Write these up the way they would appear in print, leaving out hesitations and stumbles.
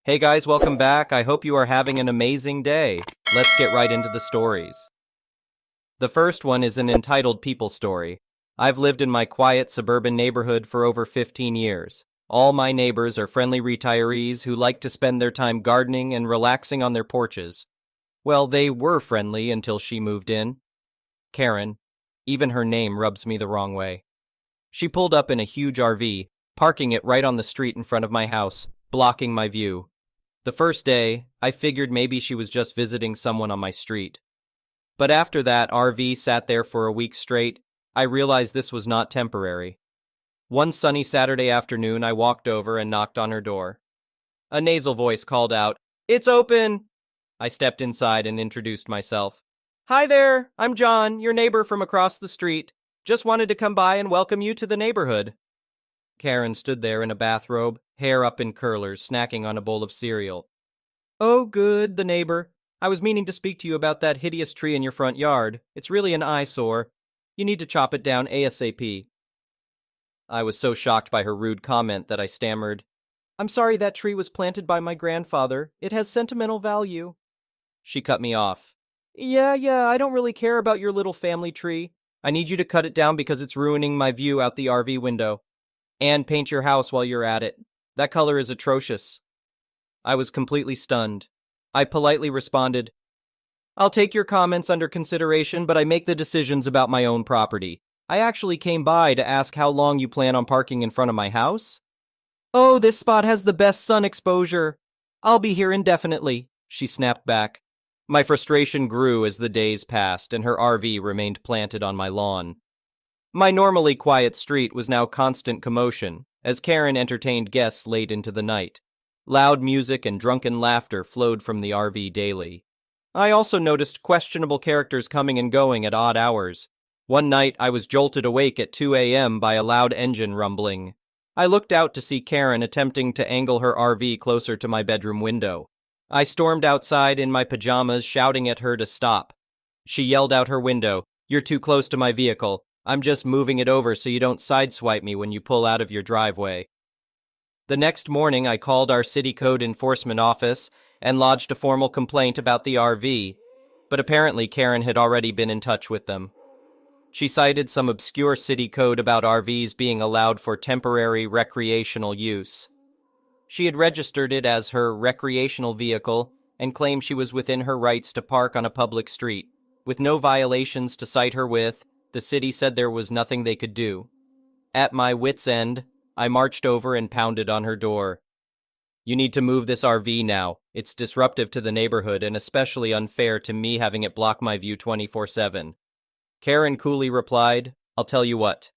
Hey guys, welcome back. I hope you are having an amazing day. Let's get right into the stories. The first one is an entitled people story. I've lived in my quiet suburban neighborhood for over 15 years. All my neighbors are friendly retirees who like to spend their time gardening and relaxing on their porches. Well, they were friendly until she moved in. Karen. Even her name rubs me the wrong way. She pulled up in a huge RV, parking it right on the street in front of my house, blocking my view. The first day, I figured maybe she was just visiting someone on my street. But after that RV sat there for a week straight, I realized this was not temporary. One sunny Saturday afternoon, I walked over and knocked on her door. A nasal voice called out, "It's open!" I stepped inside and introduced myself. "Hi there, I'm John, your neighbor from across the street. Just wanted to come by and welcome you to the neighborhood." Karen stood there in a bathrobe, hair up in curlers, snacking on a bowl of cereal. "Oh, good," the neighbor. "I was meaning to speak to you about that hideous tree in your front yard. It's really an eyesore. You need to chop it down ASAP." I was so shocked by her rude comment that I stammered, "I'm sorry, that tree was planted by my grandfather. It has sentimental value." She cut me off. Yeah, I don't really care about your little family tree. I need you to cut it down because it's ruining my view out the RV window. And paint your house while you're at it. That color is atrocious." I was completely stunned. I politely responded, "I'll take your comments under consideration, but I make the decisions about my own property. I actually came by to ask how long you plan on parking in front of my house." "Oh, this spot has the best sun exposure. I'll be here indefinitely," she snapped back. My frustration grew as the days passed and her RV remained planted on my lawn. My normally quiet street was now constant commotion, as Karen entertained guests late into the night. Loud music and drunken laughter flowed from the RV daily. I also noticed questionable characters coming and going at odd hours. One night, I was jolted awake at 2 a.m. by a loud engine rumbling. I looked out to see Karen attempting to angle her RV closer to my bedroom window. I stormed outside in my pajamas, shouting at her to stop. She yelled out her window, "You're too close to my vehicle. I'm just moving it over so you don't sideswipe me when you pull out of your driveway." The next morning, I called our city code enforcement office and lodged a formal complaint about the RV, but apparently Karen had already been in touch with them. She cited some obscure city code about RVs being allowed for temporary recreational use. She had registered it as her recreational vehicle and claimed she was within her rights to park on a public street. With no violations to cite her with, the city said there was nothing they could do. At my wit's end, I marched over and pounded on her door. "You need to move this RV now. It's disruptive to the neighborhood and especially unfair to me having it block my view 24/7. Karen coolly replied, "I'll tell you what.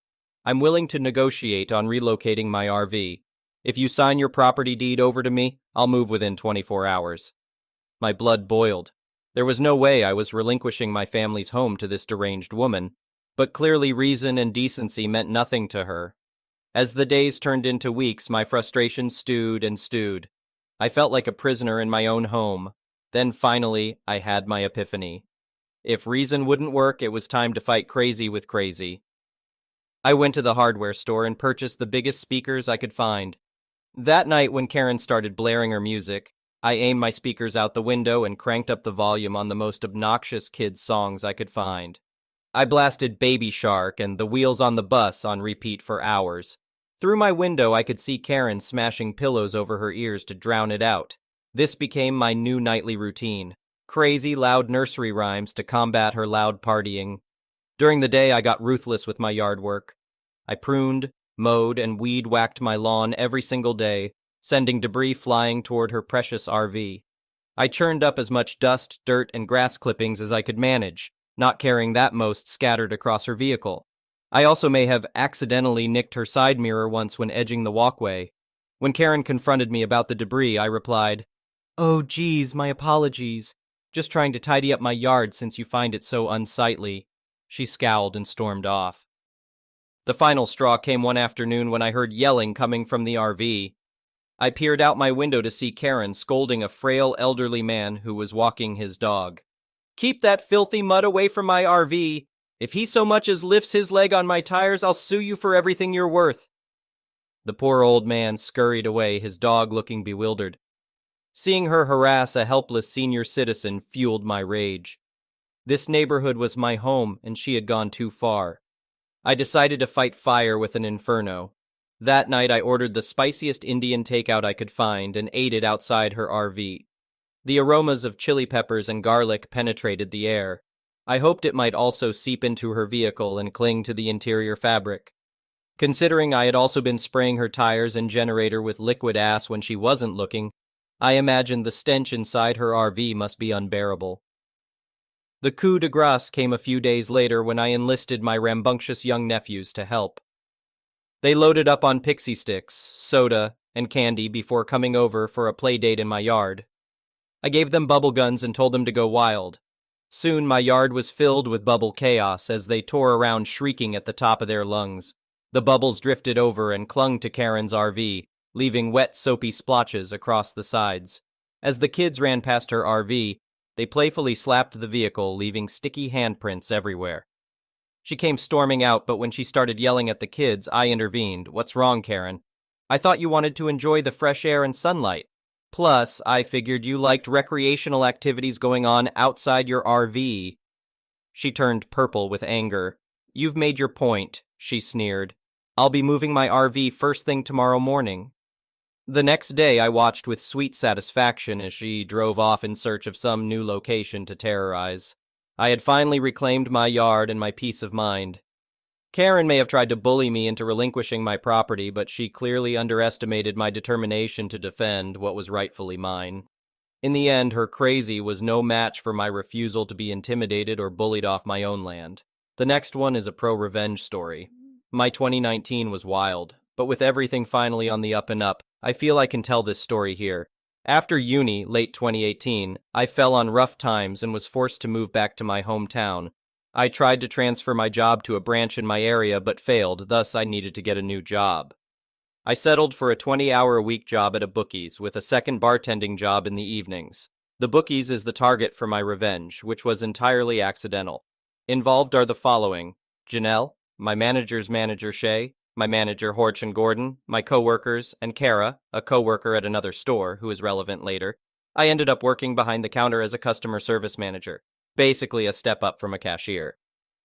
I'm willing to negotiate on relocating my RV. If you sign your property deed over to me, I'll move within 24 hours. My blood boiled. There was no way I was relinquishing my family's home to this deranged woman. But clearly reason and decency meant nothing to her. As the days turned into weeks, my frustration stewed and stewed. I felt like a prisoner in my own home. Then finally, I had my epiphany. If reason wouldn't work, it was time to fight crazy with crazy. I went to the hardware store and purchased the biggest speakers I could find. That night when Karen started blaring her music, I aimed my speakers out the window and cranked up the volume on the most obnoxious kids' songs I could find. I blasted Baby Shark and The Wheels on the Bus on repeat for hours. Through my window, I could see Karen smashing pillows over her ears to drown it out. This became my new nightly routine. Crazy, loud nursery rhymes to combat her loud partying. During the day, I got ruthless with my yard work. I pruned, mowed, and weed-whacked my lawn every single day, sending debris flying toward her precious RV. I churned up as much dust, dirt, and grass clippings as I could manage, not caring that most scattered across her vehicle. I also may have accidentally nicked her side mirror once when edging the walkway. When Karen confronted me about the debris, I replied, "Oh geez, my apologies. Just trying to tidy up my yard since you find it so unsightly." She scowled and stormed off. The final straw came one afternoon when I heard yelling coming from the RV. I peered out my window to see Karen scolding a frail elderly man who was walking his dog. "Keep that filthy mud away from my RV. If he so much as lifts his leg on my tires, I'll sue you for everything you're worth." The poor old man scurried away, his dog looking bewildered. Seeing her harass a helpless senior citizen fueled my rage. This neighborhood was my home, and she had gone too far. I decided to fight fire with an inferno. That night I ordered the spiciest Indian takeout I could find and ate it outside her RV. The aromas of chili peppers and garlic penetrated the air. I hoped it might also seep into her vehicle and cling to the interior fabric. Considering I had also been spraying her tires and generator with liquid ass when she wasn't looking, I imagined the stench inside her RV must be unbearable. The coup de grace came a few days later when I enlisted my rambunctious young nephews to help. They loaded up on pixie sticks, soda, and candy before coming over for a play date in my yard. I gave them bubble guns and told them to go wild. Soon my yard was filled with bubble chaos as they tore around shrieking at the top of their lungs. The bubbles drifted over and clung to Karen's RV, leaving wet, soapy splotches across the sides. As the kids ran past her RV, they playfully slapped the vehicle, leaving sticky handprints everywhere. She came storming out, but when she started yelling at the kids, I intervened. "What's wrong, Karen? I thought you wanted to enjoy the fresh air and sunlight. Plus, I figured you liked recreational activities going on outside your RV." She turned purple with anger. "You've made your point," she sneered. "I'll be moving my RV first thing tomorrow morning." The next day, I watched with sweet satisfaction as she drove off in search of some new location to terrorize. I had finally reclaimed my yard and my peace of mind. Karen may have tried to bully me into relinquishing my property, but she clearly underestimated my determination to defend what was rightfully mine. In the end, her crazy was no match for my refusal to be intimidated or bullied off my own land. The next one is a pro-revenge story. My 2019 was wild, but with everything finally on the up and up, I feel I can tell this story here. After uni, late 2018, I fell on rough times and was forced to move back to my hometown. I tried to transfer my job to a branch in my area but failed, thus I needed to get a new job. I settled for a 20-hour-a-week job at a Bookies with a second bartending job in the evenings. The Bookies is the target for my revenge, which was entirely accidental. Involved are the following: Janelle, my manager's manager Shay, my manager Horch and Gordon, my co-workers, and Kara, a co-worker at another store who is relevant later. I ended up working behind the counter as a customer service manager, basically a step up from a cashier.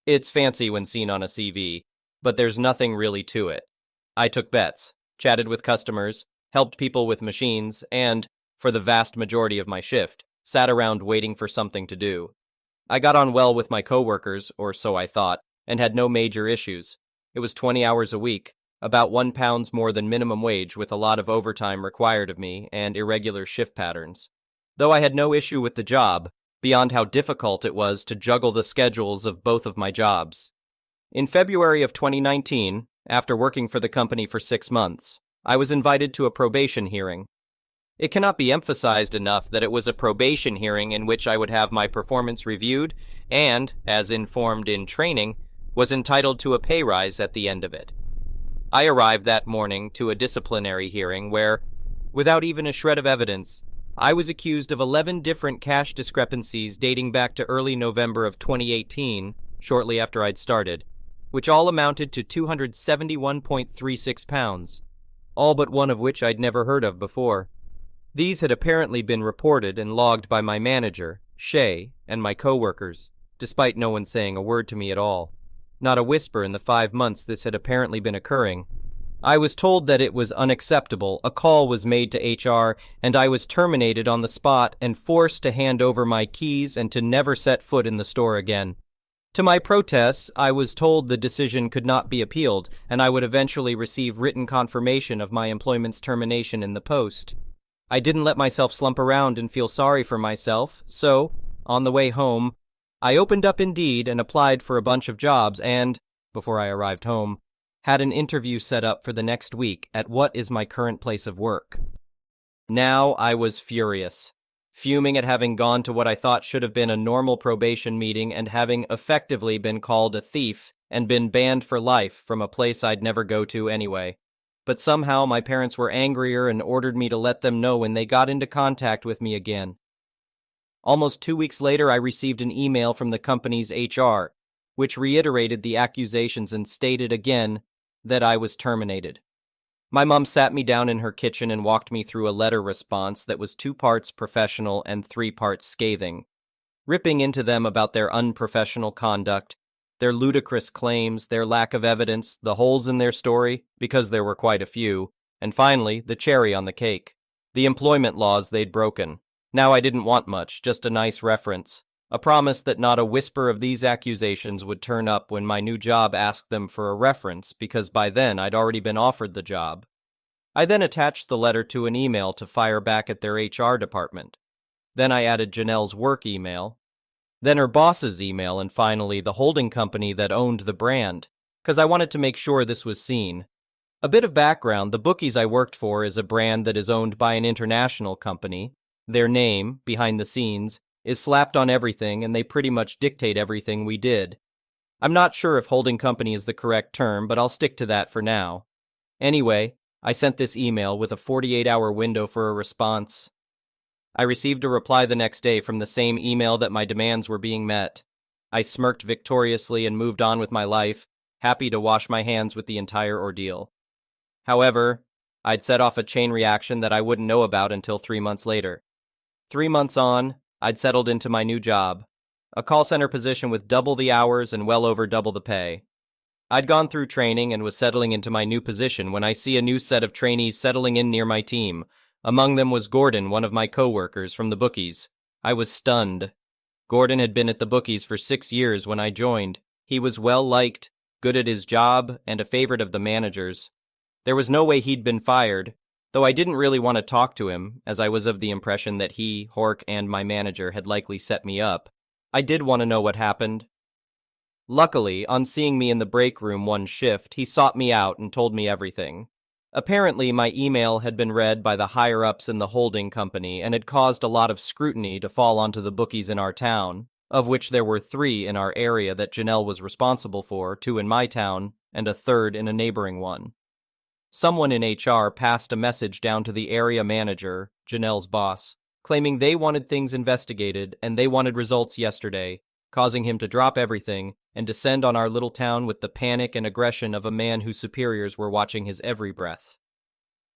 It's fancy when seen on a CV, but there's nothing really to it. I took bets, chatted with customers, helped people with machines, and, for the vast majority of my shift, sat around waiting for something to do. I got on well with my co-workers, or so I thought, and had no major issues. It was 20 hours a week, about £1 more than minimum wage with a lot of overtime required of me and irregular shift patterns. Though I had no issue with the job, beyond how difficult it was to juggle the schedules of both of my jobs. In February of 2019, after working for the company for 6 months, I was invited to a probation hearing. It cannot be emphasized enough that it was a probation hearing in which I would have my performance reviewed and, as informed in training, was entitled to a pay rise at the end of it. I arrived that morning to a disciplinary hearing where, without even a shred of evidence, I was accused of 11 different cash discrepancies dating back to early November of 2018, shortly after I'd started, which all amounted to £271.36, all but one of which I'd never heard of before. These had apparently been reported and logged by my manager, Shay, and my co-workers, despite no one saying a word to me at all. Not a whisper in the 5 months this had apparently been occurring. I was told that it was unacceptable, a call was made to HR, and I was terminated on the spot and forced to hand over my keys and to never set foot in the store again. To my protests, I was told the decision could not be appealed, and I would eventually receive written confirmation of my employment's termination in the post. I didn't let myself slump around and feel sorry for myself, so, on the way home, I opened up Indeed and applied for a bunch of jobs and, before I arrived home, had an interview set up for the next week at what is my current place of work. Now I was furious, fuming at having gone to what I thought should have been a normal probation meeting and having effectively been called a thief and been banned for life from a place I'd never go to anyway. But somehow my parents were angrier and ordered me to let them know when they got into contact with me again. Almost 2 weeks later, I received an email from the company's HR, which reiterated the accusations and stated again that I was terminated. My mom sat me down in her kitchen and walked me through a letter response that was 2 parts professional and 3 parts scathing, ripping into them about their unprofessional conduct, their ludicrous claims, their lack of evidence, the holes in their story, because there were quite a few, and finally, the cherry on the cake, the employment laws they'd broken. Now I didn't want much, just a nice reference, a promise that not a whisper of these accusations would turn up when my new job asked them for a reference, because by then I'd already been offered the job. I then attached the letter to an email to fire back at their HR department. Then I added Janelle's work email, then her boss's email, and finally the holding company that owned the brand, because I wanted to make sure this was seen. A bit of background, the Bookies I worked for is a brand that is owned by an international company. Their name, behind the scenes, is slapped on everything, and they pretty much dictate everything we did. I'm not sure if holding company is the correct term, but I'll stick to that for now. Anyway, I sent this email with a 48-hour window for a response. I received a reply the next day from the same email that my demands were being met. I smirked victoriously and moved on with my life, happy to wash my hands with the entire ordeal. However, I'd set off a chain reaction that I wouldn't know about until 3 months later. 3 months on, I'd settled into my new job, a call center position with double the hours and well over double the pay. I'd gone through training and was settling into my new position when I see a new set of trainees settling in near my team. Among them was Gordon, one of my co-workers from the Bookies. I was stunned. Gordon had been at the Bookies for 6 years when I joined. He was well-liked, good at his job, and a favorite of the managers. There was no way he'd been fired, though I didn't really want to talk to him, as I was of the impression that he, Hork, and my manager had likely set me up. I did want to know what happened. Luckily, on seeing me in the break room one shift, he sought me out and told me everything. Apparently, my email had been read by the higher-ups in the holding company and had caused a lot of scrutiny to fall onto the Bookies in our town, of which there were 3 in our area that Janelle was responsible for, 2 in my town, and a 3rd in a neighboring one. Someone in HR passed a message down to the area manager, Janelle's boss, claiming they wanted things investigated and they wanted results yesterday, causing him to drop everything and descend on our little town with the panic and aggression of a man whose superiors were watching his every breath.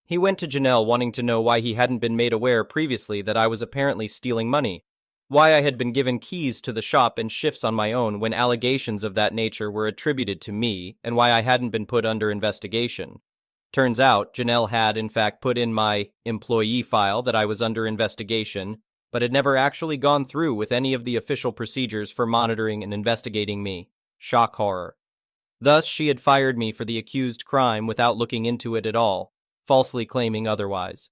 He went to Janelle wanting to know why he hadn't been made aware previously that I was apparently stealing money, why I had been given keys to the shop and shifts on my own when allegations of that nature were attributed to me, and why I hadn't been put under investigation. Turns out, Janelle had, in fact, put in my employee file that I was under investigation, but had never actually gone through with any of the official procedures for monitoring and investigating me. Shock horror. Thus, she had fired me for the accused crime without looking into it at all, falsely claiming otherwise.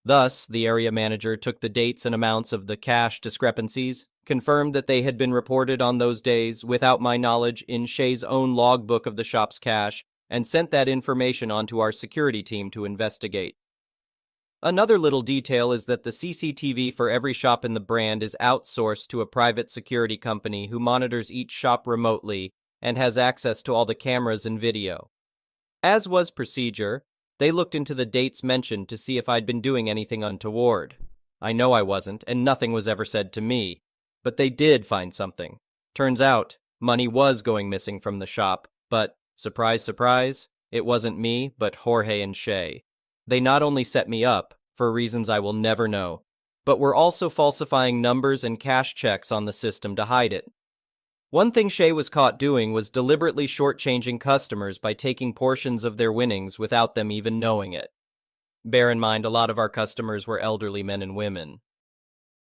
Thus, the area manager took the dates and amounts of the cash discrepancies, confirmed that they had been reported on those days without my knowledge in Shay's own logbook of the shop's cash, and sent that information on to our security team to investigate. Another little detail is that the CCTV for every shop in the brand is outsourced to a private security company who monitors each shop remotely and has access to all the cameras and video. As was procedure, they looked into the dates mentioned to see if I'd been doing anything untoward. I know I wasn't, and nothing was ever said to me. But they did find something. Turns out, money was going missing from the shop, but, surprise, surprise, it wasn't me, but Jorge and Shay. They not only set me up, for reasons I will never know, but were also falsifying numbers and cash checks on the system to hide it. One thing Shay was caught doing was deliberately shortchanging customers by taking portions of their winnings without them even knowing it. Bear in mind, a lot of our customers were elderly men and women.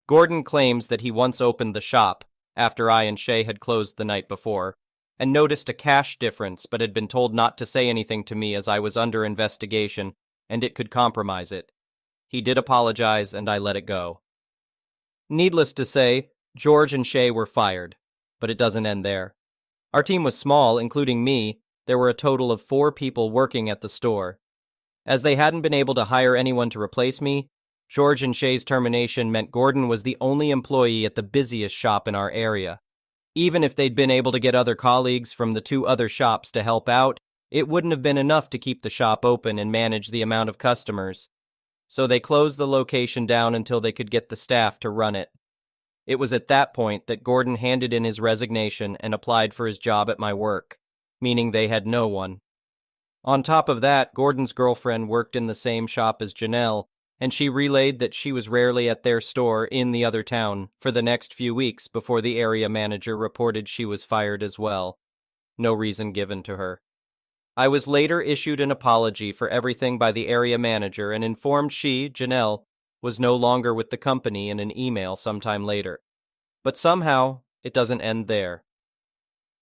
Gordon claims that he once opened the shop, after I and Shay had closed the night before, and noticed a cash difference but had been told not to say anything to me as I was under investigation and it could compromise it. He did apologize and I let it go. Needless to say, George and Shay were fired, but it doesn't end there. Our team was small, including me. There were a total of 4 people working at the store. As they hadn't been able to hire anyone to replace me, George and Shay's termination meant Gordon was the only employee at the busiest shop in our area. Even if they'd been able to get other colleagues from the 2 other shops to help out, it wouldn't have been enough to keep the shop open and manage the amount of customers. So they closed the location down until they could get the staff to run it. It was at that point that Gordon handed in his resignation and applied for his job at my work, meaning they had no one. On top of that, Gordon's girlfriend worked in the same shop as Janelle, and she relayed that she was rarely at their store in the other town for the next few weeks before the area manager reported she was fired as well. No reason given to her. I was later issued an apology for everything by the area manager and informed she, Janelle, was no longer with the company in an email sometime later. But somehow, it doesn't end there.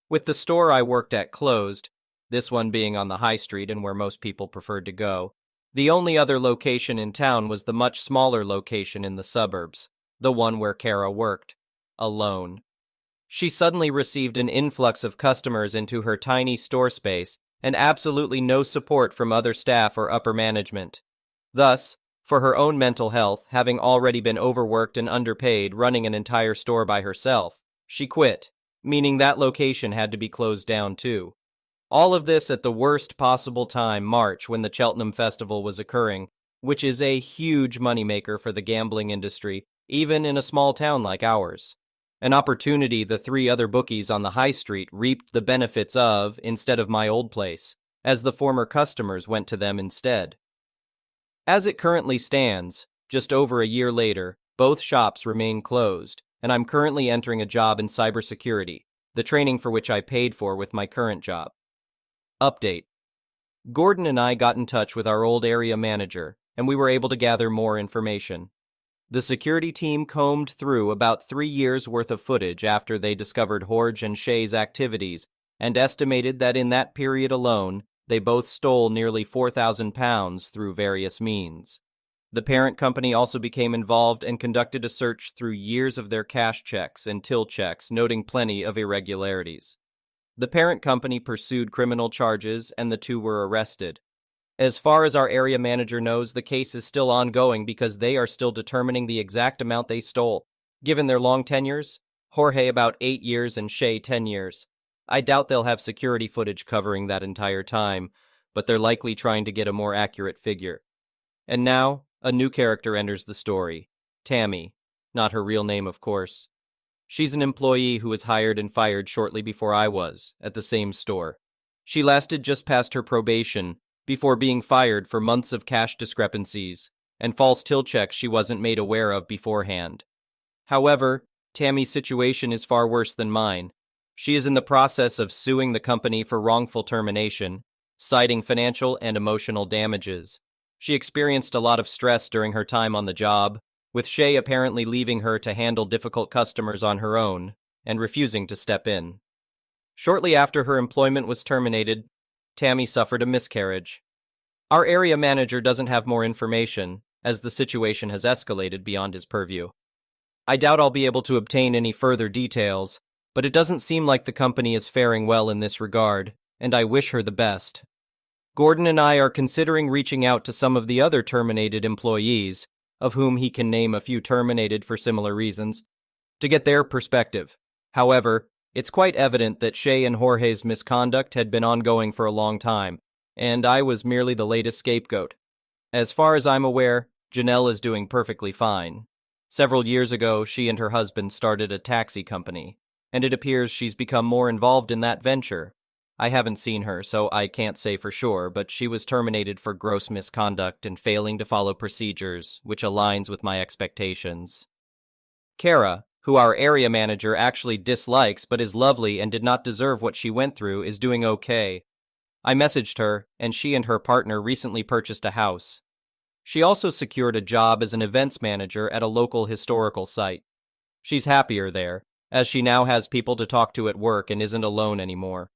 With the store I worked at closed, this one being on the high street and where most people preferred to go, the only other location in town was the much smaller location in the suburbs, the one where Kara worked, alone. She suddenly received an influx of customers into her tiny store space and absolutely no support from other staff or upper management. Thus, for her own mental health, having already been overworked and underpaid running an entire store by herself, she quit, meaning that location had to be closed down too. All of this at the worst possible time, March, when the Cheltenham Festival was occurring, which is a huge moneymaker for the gambling industry, even in a small town like ours. An opportunity the three other bookies on the high street reaped the benefits of instead of my old place, as the former customers went to them instead. As it currently stands, just over a year later, both shops remain closed, and I'm currently entering a job in cybersecurity, the training for which I paid for with my current job. Update. Gordon and I got in touch with our old area manager, and we were able to gather more information. The security team combed through about 3 years' worth of footage after they discovered Horge and Shay's activities and estimated that in that period alone, they both stole nearly £4,000 through various means. The parent company also became involved and conducted a search through years of their cash checks and till checks, noting plenty of irregularities. The parent company pursued criminal charges and the two were arrested. As far as our area manager knows, the case is still ongoing because they are still determining the exact amount they stole. Given their long tenures, Jorge about 8 years and Shay 10 years. I doubt they'll have security footage covering that entire time, but they're likely trying to get a more accurate figure. And now, a new character enters the story. Tammy. Not her real name, of course. She's an employee who was hired and fired shortly before I was, at the same store. She lasted just past her probation, before being fired for months of cash discrepancies and false till checks she wasn't made aware of beforehand. However, Tammy's situation is far worse than mine. She is in the process of suing the company for wrongful termination, citing financial and emotional damages. She experienced a lot of stress during her time on the job, with Shay apparently leaving her to handle difficult customers on her own and refusing to step in. Shortly after her employment was terminated, Tammy suffered a miscarriage. Our area manager doesn't have more information, as the situation has escalated beyond his purview. I doubt I'll be able to obtain any further details, but it doesn't seem like the company is faring well in this regard, and I wish her the best. Gordon and I are considering reaching out to some of the other terminated employees, of whom he can name a few terminated for similar reasons, to get their perspective. However, it's quite evident that Shay and Jorge's misconduct had been ongoing for a long time, and I was merely the latest scapegoat. As far as I'm aware, Janelle is doing perfectly fine. Several years ago, she and her husband started a taxi company, and it appears she's become more involved in that venture. I haven't seen her, so I can't say for sure, but she was terminated for gross misconduct and failing to follow procedures, which aligns with my expectations. Kara, who our area manager actually dislikes but is lovely and did not deserve what she went through, is doing okay. I messaged her, and she and her partner recently purchased a house. She also secured a job as an events manager at a local historical site. She's happier there, as she now has people to talk to at work and isn't alone anymore.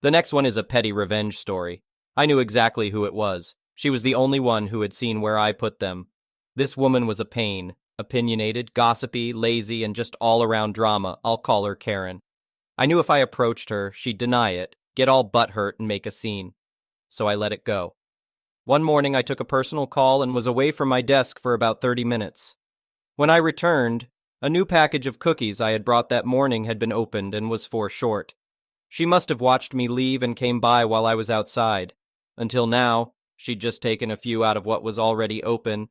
The next one is a petty revenge story. I knew exactly who it was. She was the only one who had seen where I put them. This woman was a pain. Opinionated, gossipy, lazy, and just all-around drama. I'll call her Karen. I knew if I approached her, she'd deny it, get all butthurt, and make a scene. So I let it go. One morning I took a personal call and was away from my desk for about 30 minutes. When I returned, a new package of cookies I had brought that morning had been opened and was 4 short. She must have watched me leave and came by while I was outside. Until now, she'd just taken a few out of what was already open,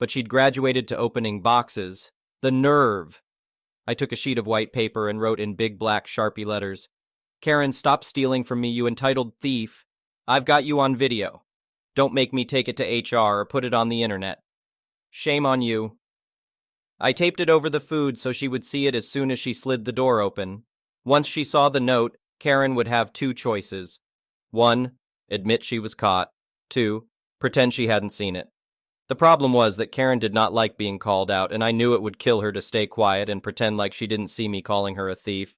but she'd graduated to opening boxes. The nerve! I took a sheet of white paper and wrote in big black Sharpie letters, "Karen, stop stealing from me, you entitled thief. I've got you on video. Don't make me take it to HR or put it on the internet. Shame on you. I taped it over the food so she would see it as soon as she slid the door open. Once she saw the note, Karen would have two choices. 1. Admit she was caught. 2. Pretend she hadn't seen it. The problem was that Karen did not like being called out, and I knew it would kill her to stay quiet and pretend like she didn't see me calling her a thief.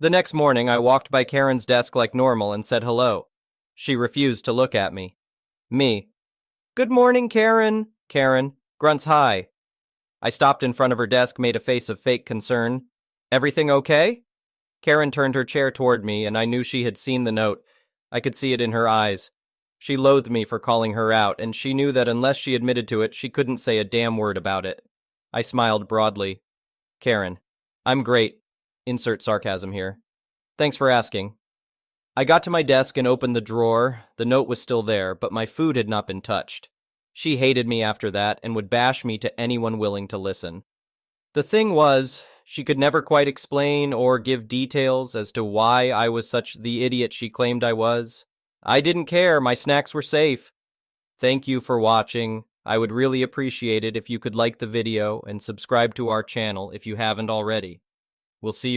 The next morning, I walked by Karen's desk like normal and said hello. She refused to look at me. Me. Good morning, Karen. Karen. Grunts hi. I stopped in front of her desk, made a face of fake concern. Everything okay? Karen turned her chair toward me, and I knew she had seen the note. I could see it in her eyes. She loathed me for calling her out, and she knew that unless she admitted to it, she couldn't say a damn word about it. I smiled broadly. Karen. I'm great. Insert sarcasm here. Thanks for asking. I got to my desk and opened the drawer. The note was still there, but my food had not been touched. She hated me after that and would bash me to anyone willing to listen. The thing was, she could never quite explain or give details as to why I was such the idiot she claimed I was. I didn't care, my snacks were safe. Thank you for watching. I would really appreciate it if you could like the video and subscribe to our channel if you haven't already. We'll see you